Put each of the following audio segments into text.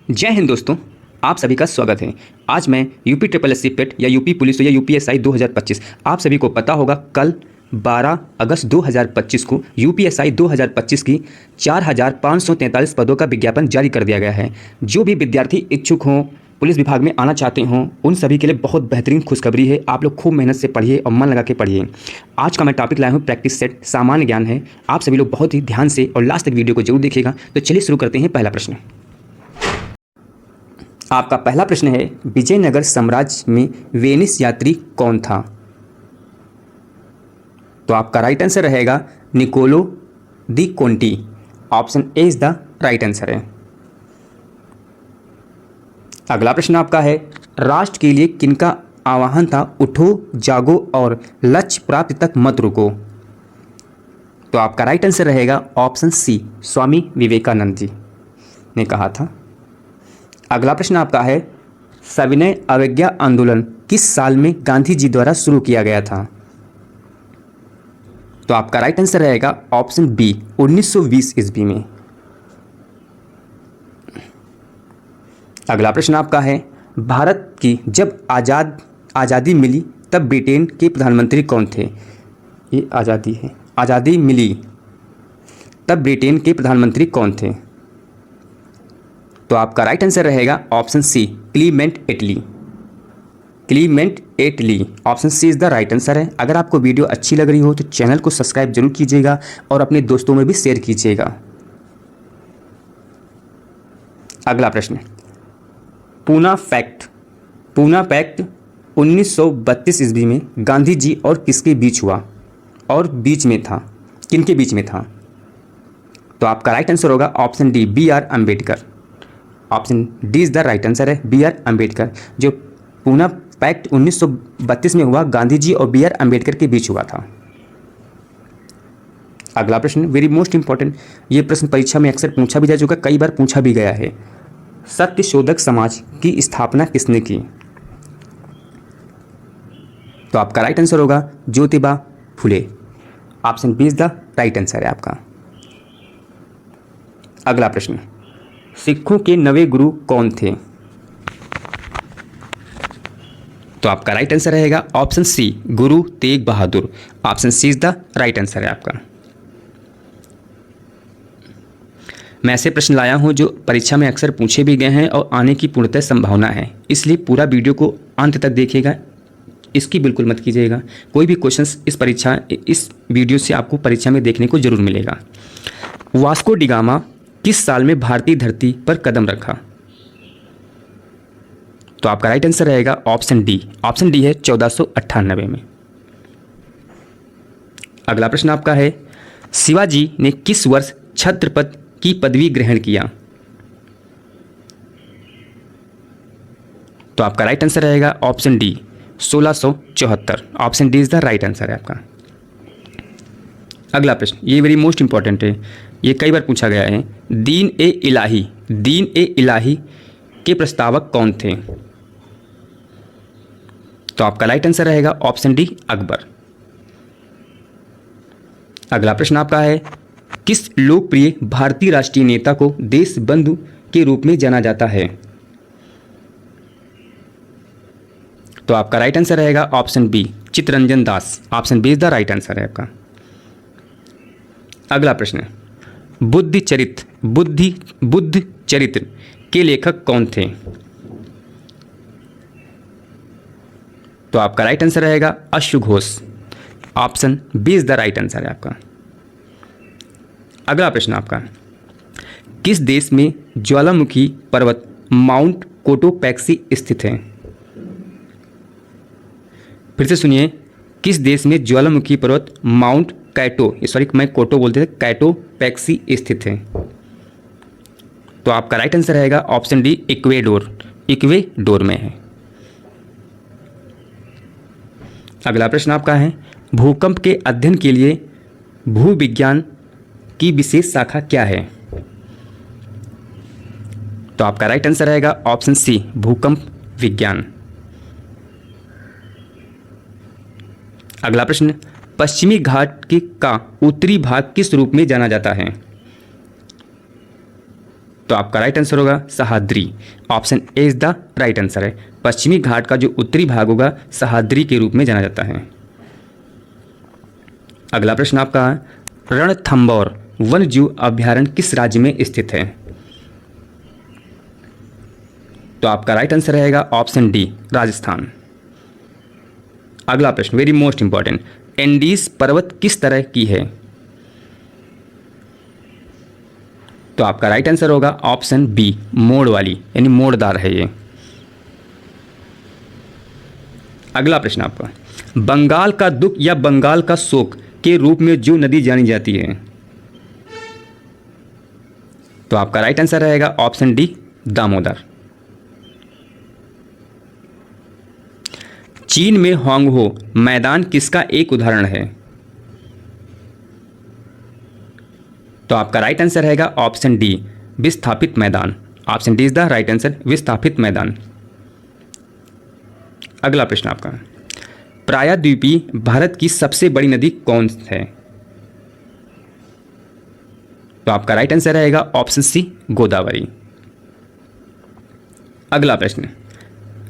जय हिंद दोस्तों, आप सभी का स्वागत है। आज मैं यूपी ट्रिपल एस सी पेट या यूपी पुलिस या यूपीएसआई 2025, आप सभी को पता होगा कल 12 अगस्त 2025 को यूपीएसआई 2025 की 4543 पदों का विज्ञापन जारी कर दिया गया है। जो भी विद्यार्थी इच्छुक हों, पुलिस विभाग में आना चाहते हों, उन सभी के लिए बहुत बेहतरीन खुशखबरी है। आप लोग खूब मेहनत से पढ़िए और मन लगा के पढ़िए। आज का मैं टॉपिक लाया हूँ प्रैक्टिस सेट, सामान्य ज्ञान है। आप सभी लोग बहुत ही ध्यान से और लास्ट तक वीडियो को जरूर देखिएगा। तो चलिए शुरू करते हैं। पहला प्रश्न, आपका पहला प्रश्न है, विजयनगर साम्राज्य में वेनिस यात्री कौन था? तो आपका राइट आंसर रहेगा Niccolo de Conti. Option A is the right answer है। अगला प्रश्न आपका है, राष्ट्र के लिए किनका आह्वान था, उठो जागो और लक्ष्य प्राप्ति तक मत रुको? तो आपका राइट आंसर रहेगा ऑप्शन सी, स्वामी विवेकानंद जी ने कहा था। अगला प्रश्न आपका है, सविनय अवज्ञा आंदोलन किस साल में गांधी जी द्वारा शुरू किया गया था? तो आपका राइट आंसर रहेगा ऑप्शन बी, 1920 ईस्वी में। अगला प्रश्न आपका है, भारत की जब आज़ादी मिली तब ब्रिटेन के प्रधानमंत्री कौन थे? ये आज़ादी है, आज़ादी मिली तब ब्रिटेन के प्रधानमंत्री कौन थे? तो आपका राइट आंसर रहेगा option C, Clement Attlee. Clement Attlee, option C is the right answer है। अगर आपको वीडियो अच्छी लग रही हो तो चैनल को सब्सक्राइब जरूर कीजिएगा और अपने दोस्तों में भी शेयर कीजिएगा। अगला प्रश्न, पूना पैक्ट 1932 ईस्वी में गांधी जी और किसके बीच हुआ और बीच में था, किनके बीच में था? तो आपका राइट आंसर होगा option D, B R Ambedkar. Option D is the right answer है, बी आर अम्बेडकर। जो पूना पैक्ट 1932 में हुआ, गांधी जी और बी आर अम्बेडकर के बीच हुआ था। अगला प्रश्न वेरी मोस्ट इंपॉर्टेंट, ये प्रश्न परीक्षा में अक्सर पूछा भी जा चुका, कई बार पूछा भी गया है। सत्यशोधक समाज की स्थापना किसने की? तो आपका राइट आंसर होगा Jyotiba Phule. Option B is the right answer है आपका। अगला प्रश्न, सिखों के नवे गुरु कौन थे? तो आपका राइट आंसर रहेगा option C, Guru Tegh Bahadur. Option C is the right answer है आपका। मैं ऐसे प्रश्न लाया हूं जो परीक्षा में अक्सर पूछे भी गए हैं और आने की पूर्णतः संभावना है, इसलिए पूरा वीडियो को अंत तक देखिएगा। इसकी बिल्कुल मत कीजिएगा। कोई भी क्वेश्चंस इस वीडियो से आपको परीक्षा में देखने को जरूर मिलेगा। वास्को डी गामा किस साल में भारतीय धरती पर कदम रखा? तो आपका राइट आंसर रहेगा ऑप्शन डी। ऑप्शन डी है 1498 में। अगला प्रश्न आपका है, शिवाजी ने किस वर्ष छत्रपति की पदवी ग्रहण किया? तो आपका राइट आंसर रहेगा option D, 1674। Option D is the right answer है आपका। अगला प्रश्न ये वेरी मोस्ट इंपॉर्टेंट है, ये कई बार पूछा गया है। दीन ए इलाही के प्रस्तावक कौन थे? तो आपका राइट आंसर रहेगा ऑप्शन डी, अकबर। अगला प्रश्न आपका है, किस लोकप्रिय भारतीय राष्ट्रीय नेता को देश बंधु के रूप में जाना जाता है? तो आपका राइट आंसर रहेगा option B, Chittaranjan Das. Option B is the right answer है आपका। अगला प्रश्न, बुद्ध चरित्र के लेखक कौन थे? तो आपका राइट आंसर रहेगा अश्व घोष। Option B is the right answer है आपका। अगला प्रश्न आपका, किस देश में ज्वालामुखी पर्वत माउंट कोटोपैक्सी स्थित है? फिर से सुनिए, किस देश में ज्वालामुखी पर्वत माउंट कोटोपैक्सी स्थित है? तो आपका राइट आंसर रहेगा ऑप्शन डी, इक्वेडोर में है। अगला प्रश्न आपका है, भूकंप के अध्ययन के लिए भूविज्ञान की विशेष शाखा क्या है? तो आपका राइट आंसर रहेगा ऑप्शन सी, भूकंप विज्ञान। अगला प्रश्न, पश्चिमी घाट का उत्तरी भाग किस रूप में जाना जाता है? तो आपका राइट आंसर होगा Sahyadri. Option A is the right answer है। पश्चिमी घाट का जो उत्तरी भाग होगा सह्याद्री के रूप में जाना जाता है। अगला प्रश्न आपका है, रणथंभौर वन्यजीव अभयारण्य किस राज्य में स्थित है? तो आपका राइट आंसर रहेगा ऑप्शन डी, राजस्थान। अगला प्रश्न वेरी मोस्ट इंपॉर्टेंट, एंडीज पर्वत किस तरह की है? तो आपका राइट आंसर होगा ऑप्शन बी, मोड़ वाली, यानी मोड़दार है ये। अगला प्रश्न आपका, बंगाल का दुख या बंगाल का शोक के रूप में जो नदी जानी जाती है? तो आपका राइट आंसर रहेगा ऑप्शन डी, दामोदर। चीन में होंगहो मैदान किसका एक उदाहरण है? तो आपका राइट आंसर रहेगा ऑप्शन डी, विस्थापित मैदान। Option D is the right answer, विस्थापित मैदान। अगला प्रश्न आपका, प्रायद्वीपीय भारत की सबसे बड़ी नदी कौन है? तो आपका राइट आंसर रहेगा ऑप्शन सी, गोदावरी। अगला प्रश्न,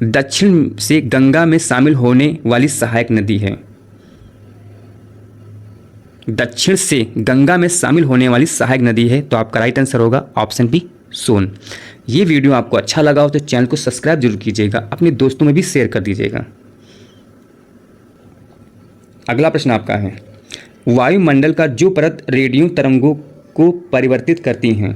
दक्षिण से गंगा में शामिल होने वाली सहायक नदी है? दक्षिण से गंगा में शामिल होने वाली सहायक नदी है, तो आपका राइट आंसर होगा ऑप्शन बी, सोन। ये वीडियो आपको अच्छा लगा हो तो चैनल को सब्सक्राइब जरूर कीजिएगा, अपने दोस्तों में भी शेयर कर दीजिएगा। अगला प्रश्न आपका है, वायुमंडल का जो परत रेडियो तरंगों को परिवर्तित करती हैं?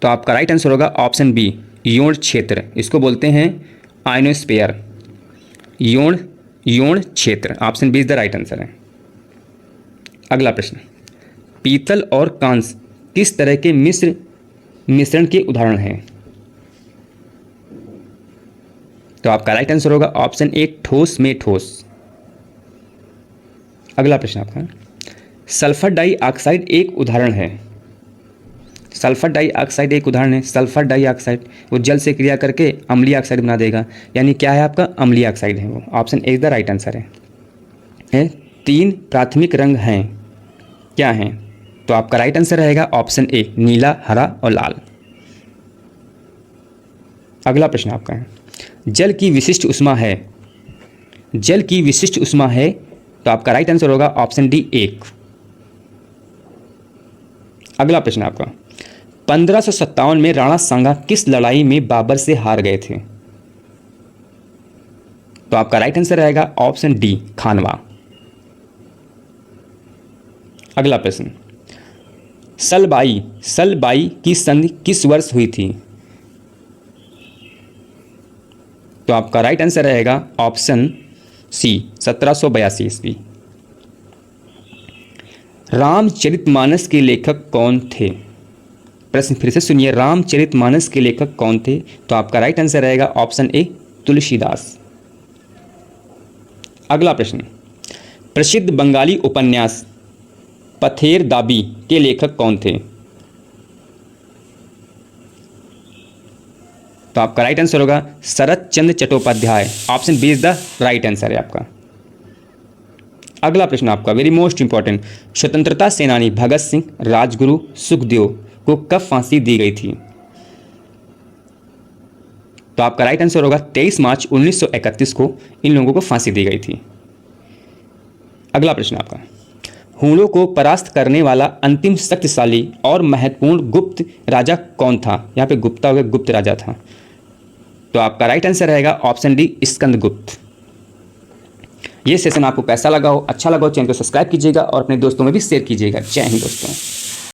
तो आपका राइट आंसर होगा ऑप्शन बी, योन क्षेत्र। इसको बोलते हैं आयनोस्फीयर, योन क्षेत्र। Option B is the right answer है। अगला प्रश्न, पीतल और कांस्य किस तरह के मिश्रण के उदाहरण हैं? तो आपका राइट आंसर होगा ऑप्शन ए, ठोस में ठोस। अगला प्रश्न आपका, सल्फर डाइऑक्साइड एक उदाहरण है? सल्फर डाइऑक्साइड एक उदाहरण है। सल्फर डाइऑक्साइड वो जल से क्रिया करके अम्लीय ऑक्साइड बना देगा, यानी क्या है आपका, अम्लीय ऑक्साइड है वो। Option A is the right answer है। 3 प्राथमिक रंग हैं, क्या हैं? तो आपका राइट आंसर रहेगा ऑप्शन ए, नीला, हरा और लाल। अगला प्रश्न आपका है, जल की विशिष्ट ऊष्मा है? जल की विशिष्ट ऊष्मा है, तो आपका राइट आंसर होगा ऑप्शन डी, 1। अगला प्रश्न आपका, 1557 में राणा सांगा किस लड़ाई में बाबर से हार गए थे? तो आपका राइट आंसर रहेगा ऑप्शन डी, खानवा। अगला प्रश्न, सलबाई की संधि किस वर्ष हुई थी? तो आपका राइट आंसर रहेगा ऑप्शन सी, 1782 ईस्वी। रामचरितमानस के लेखक कौन थे? प्रश्न फिर से सुनिए, रामचरितमानस के लेखक कौन थे? तो आपका राइट आंसर रहेगा ऑप्शन ए, तुलसीदास। अगला प्रश्न, प्रसिद्ध बंगाली उपन्यास पथेर दाबी के लेखक कौन थे? तो आपका राइट आंसर होगा Sharat Chandra Chattopadhyay. Option B is the right answer है आपका। अगला प्रश्न आपका वेरी मोस्ट इंपॉर्टेंट, स्वतंत्रता सेनानी भगत सिंह, राजगुरु, सुखदेव को कब फांसी दी गई थी? तो आपका राइट आंसर होगा 23 मार्च 1931 को इन लोगों को फांसी दी गई थी। अगला प्रश्न आपका, हूणों को परास्त करने वाला अंतिम शक्तिशाली और महत्वपूर्ण गुप्त राजा कौन था? यहाँ पे गुप्ता हो गया, गुप्त राजा था। तो आपका राइट आंसर रहेगा ऑप्शन डी, स्कंदगुप्त। ये सेशन आपको कैसा लगा हो, अच्छा लगा हो, चैनल को सब्सक्राइब कीजिएगा और अपने दोस्तों में भी शेयर कीजिएगा। जय हिंद दोस्तों।